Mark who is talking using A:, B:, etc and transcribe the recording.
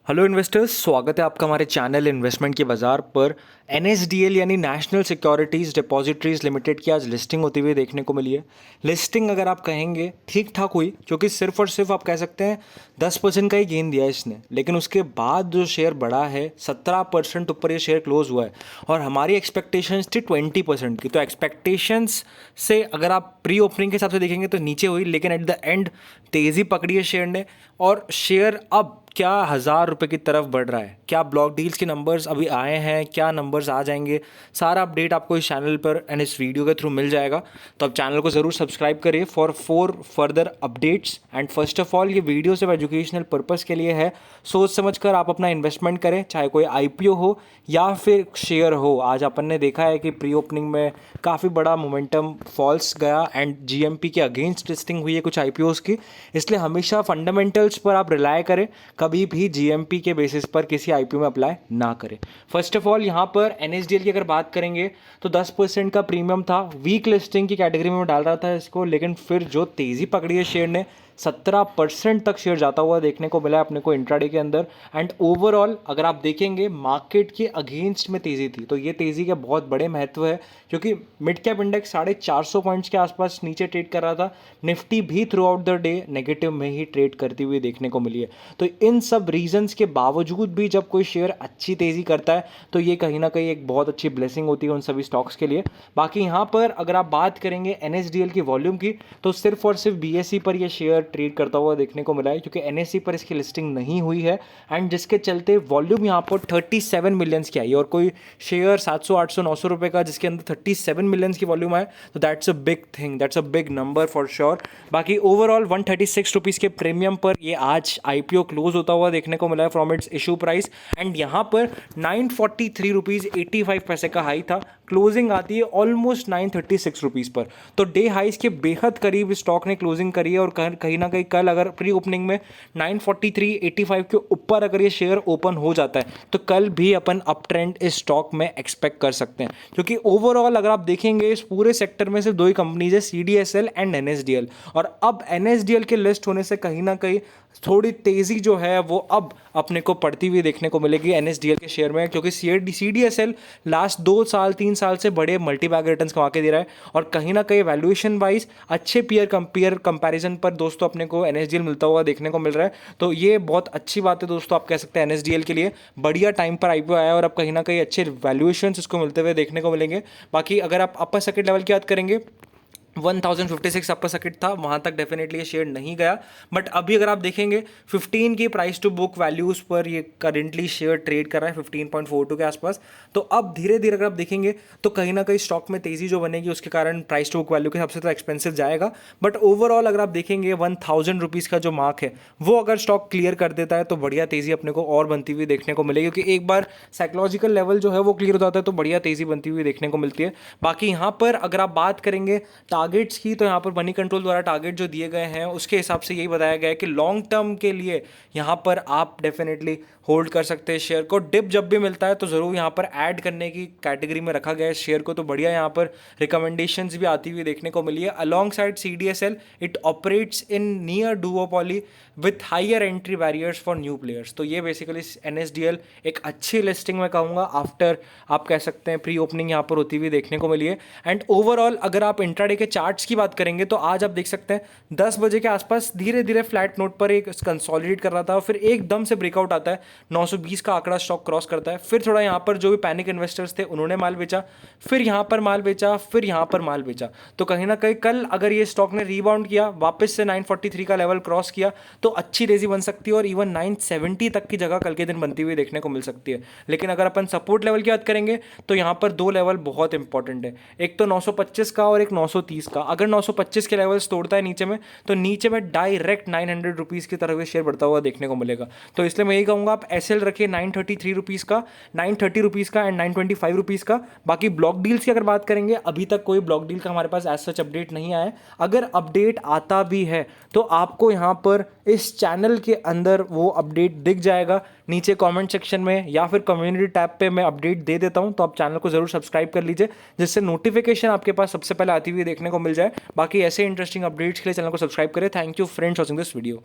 A: Hello investors, स्वागत है आपका हमारे चैनल इन्वेस्टमेंट के बाज़ार पर। एनएसडीएल यानी नेशनल सिक्योरिटीज़ डिपॉजिटरीज लिमिटेड की आज लिस्टिंग होती हुई देखने को मिली है। लिस्टिंग अगर आप कहेंगे ठीक ठाक हुई, क्योंकि सिर्फ और सिर्फ आप कह सकते हैं 10% का ही गेन दिया इसने, लेकिन उसके बाद जो शेयर बढ़ा है 17% ऊपर ये शेयर क्लोज हुआ है। और हमारी एक्सपेक्टेशंस थी 20% की, तो एक्सपेक्टेशंस से अगर आप प्री ओपनिंग के हिसाब से देखेंगे तो नीचे हुई, लेकिन एट द एंड तेज़ी पकड़ी है शेयर ने। और शेयर अब क्या 1,000 रुपये की तरफ बढ़ रहा है। क्या ब्लॉक डील्स के नंबर्स अभी आए हैं, क्या नंबर्स आ जाएंगे, सारा अपडेट आपको इस चैनल पर एंड इस वीडियो के थ्रू मिल जाएगा। तो आप चैनल को ज़रूर सब्सक्राइब करिए for 4 further updates. And first of all, ये वीडियो सिर्फ एजुकेशनल पर्पस के लिए है। सोच समझ कर आप अपना इन्वेस्टमेंट करें, चाहे कोई आईपीओ हो या फिर शेयर हो। आज अपन ने देखा है कि प्री ओपनिंग में काफ़ी बड़ा मोमेंटम फॉल्स गया एंड जीएमपी के अगेंस्ट लिस्टिंग हुई है कुछ आईपीओस की, इसलिए हमेशा फंडामेंटल्स पर आप रिलाय करें, कभी भी जीएमपी के बेसिस पर किसी आईपीओ में अप्लाई ना करें। फर्स्ट ऑफ ऑल, यहाँ पर एनएसडीएल की अगर बात करेंगे तो 10% का प्रीमियम था। वीक लिस्टिंग की कैटेगरी में डाल रहा था इसको, लेकिन फिर जो तेज़ी पकड़ी है शेयर ने, 17% तक शेयर जाता हुआ देखने को मिला है अपने को इंट्राडे के अंदर। एंड ओवरऑल अगर आप देखेंगे मार्केट के अगेंस्ट में तेज़ी थी, तो ये तेज़ी का बहुत बड़े महत्व है, क्योंकि मिड कैप इंडेक्स 450 पॉइंट्स के आसपास नीचे ट्रेड कर रहा था। निफ्टी भी through out the day negative में ही ट्रेड करती हुई देखने को मिली है। तो इन सब रीजंस के बावजूद भी जब कोई शेयर अच्छी तेज़ी करता है तो ये कहीं ना कहीं एक बहुत अच्छी ब्लेसिंग होती है उन सभी स्टॉक्स के लिए। बाकी यहाँ पर अगर आप बात करेंगे एनएसडीएल की वॉल्यूम की, तो सिर्फ और सिर्फ बीएसई पर ये शेयर ट्रेड करता हुआ देखने को मिला है, क्योंकि एनएसई पर इसकी लिस्टिंग नहीं हुई है। एंड जिसके चलते वॉल्यूम यहाँ पर 37 मिलियंस की आई। और कोई शेयर 700 800 900 रुपये का जिसके अंदर 37 मिलियंस की वॉल्यूम आए, तो that's a big thing, that's a big number for sure. बाकी ओवरऑल 136 रुपीज़ के प्रीमियम पर ये आज आईपीओ क्लोज होता हुआ देखने को मिला है from its issue price. And यहाँ पर 943 रुपीज़ 85 पैसे का हाई था, क्लोजिंग आती है ऑलमोस्ट 936 रुपीज़ पर। तो डे हाइस के बेहद करीब स्टॉक ने क्लोजिंग करी है। और कहीं ना कहीं कल अगर प्री ओपनिंग में 943.85 के ऊपर अगर ये शेयर ओपन हो जाता है, तो कल भी अपन अप ट्रेंड इस स्टॉक में एक्सपेक्ट कर सकते हैं। क्योंकि ओवरऑल अगर आप देखेंगे इस पूरे सेक्टर में सिर्फ दो ही कंपनीज है, सीडीएसएल एंड एनएसडीएल। और अब एनएसडीएल के लिस्ट होने से कहीं ना कहीं थोड़ी तेज़ी जो है वो अब अपने को पड़ती हुई देखने को मिलेगी एनएसडीएल के शेयर में, क्योंकि सीडीएसएल लास्ट 2 साल 3 साल से बड़े मल्टी बैग रिटर्न्स कमा के दे रहा है। और कहीं ना कहीं वैल्यूएशन वाइज अच्छे पीयर कंपैरिजन पर दोस्तों अपने को एनएसडीएल मिलता हुआ देखने को मिल रहा है। तो ये बहुत अच्छी बात है दोस्तों, आप कह सकते हैं एनएसडीएल के लिए बढ़िया टाइम पर आईपीओ आया है और अब कहीं ना कहीं अच्छे वैल्यूएशंस इसको मिलते हुए देखने को मिलेंगे। बाकी अगर आप अपर सर्किट लेवल की बात करेंगे, 1056 अपर सर्किट था, वहाँ तक डेफिनेटली ये शेयर नहीं गया। बट अभी अगर आप देखेंगे 15 की प्राइस टू बुक वैल्यूज़ पर ये करेंटली शेयर ट्रेड कर रहा है 15.42 के आसपास। तो अब धीरे धीरे अगर आप देखेंगे तो कहीं ना कहीं स्टॉक में तेज़ी जो बनेगी उसके कारण प्राइस टू बुक वैल्यू के हिसाब से तो एक्सपेंसिव जाएगा। बट ओवरऑल अगर आप देखेंगे 1000 रुपीज़ का जो मार्क है वो अगर स्टॉक क्लियर कर देता है तो बढ़िया तेज़ी अपने को और बनती हुई देखने को मिलेगी, क्योंकि एक बार साइकोलॉजिकल लेवल जो है वो क्लियर हो जाता है तो बढ़िया तेज़ी बनती हुई देखने को मिलती है। बाकी यहाँ पर अगर आप बात करेंगे टारगेट्स की, तो यहाँ पर मनी कंट्रोल द्वारा टारगेट जो दिए गए हैं उसके हिसाब से यही बताया गया है कि लॉन्ग टर्म के लिए यहाँ पर आप डेफिनेटली होल्ड कर सकते हैं शेयर को। डिप जब भी मिलता है तो ज़रूर यहाँ पर ऐड करने की कैटेगरी में रखा गया है शेयर को। तो बढ़िया यहाँ पर रिकमेंडेशंस भी आती हुई देखने को मिली है। Along side CDSL it operates in near duopoly with higher entry barriers for new players. तो ये बेसिकली एनएसडीएल एक अच्छी लिस्टिंग में कहूँगा आफ्टर आप कह सकते हैं प्री ओपनिंग यहाँ पर होती हुई देखने को मिली है। एंड ओवरऑल अगर आप इंट्राडे के चार्ट्स की बात करेंगे तो आज आप देख सकते हैं 10 बजे के आसपास धीरे धीरे फ्लैट नोट पर एक कंसोलिडेट कर रहा था और फिर एकदम से ब्रेकआउट आता है, 920 का आंकड़ा स्टॉक क्रॉस करता है। फिर थोड़ा यहाँ पर जो भी पैनिक इन्वेस्टर्स थे उन्होंने माल बेचा, फिर यहाँ पर माल बेचा, फिर यहाँ पर माल बेचा। तो कहीं ना कहीं कल अगर ये स्टॉक ने रीबाउंड किया, वापस से 943 का लेवल क्रॉस किया, तो अच्छी तेजी बन सकती है और इवन 970 तक की जगह कल के दिन बनती हुई देखने को मिल सकती है। लेकिन अगर अपन सपोर्ट लेवल की बात करेंगे तो यहाँ पर दो लेवल बहुत इंपॉर्टेंट है, एक तो 925 का और एक 930 का। अगर 925 के लेवल्स तोड़ता है नीचे में, तो नीचे में डायरेक्ट 900 रुपीज़ की तरफ शेयर बढ़ता हुआ देखने को मिलेगा। तो इसलिए मैं यही कहूँगा आप एसएल रखिए 933 रुपीज़ का, 930 रुपीज़ का एंड 925 रुपीज़ का। बाकी ब्लॉक डील्स की अगर बात करेंगे, अभी तक कोई ब्लॉक डील का हमारे पास एज सच अपडेट नहीं आया है। अगर अपडेट आता भी है तो आपको यहाँ पर इस चैनल के अंदर वो अपडेट दिख जाएगा नीचे कमेंट सेक्शन में, या फिर कम्युनिटी टैब पे मैं अपडेट दे देता हूँ। तो आप चैनल को जरूर सब्सक्राइब कर लीजिए, जिससे नोटिफिकेशन आपके पास सबसे पहले आती हुई देखने को मिल जाए। बाकी ऐसे इंटरेस्टिंग अपडेट्स के लिए चैनल को सब्सक्राइब करें। Thank you friends watching this video.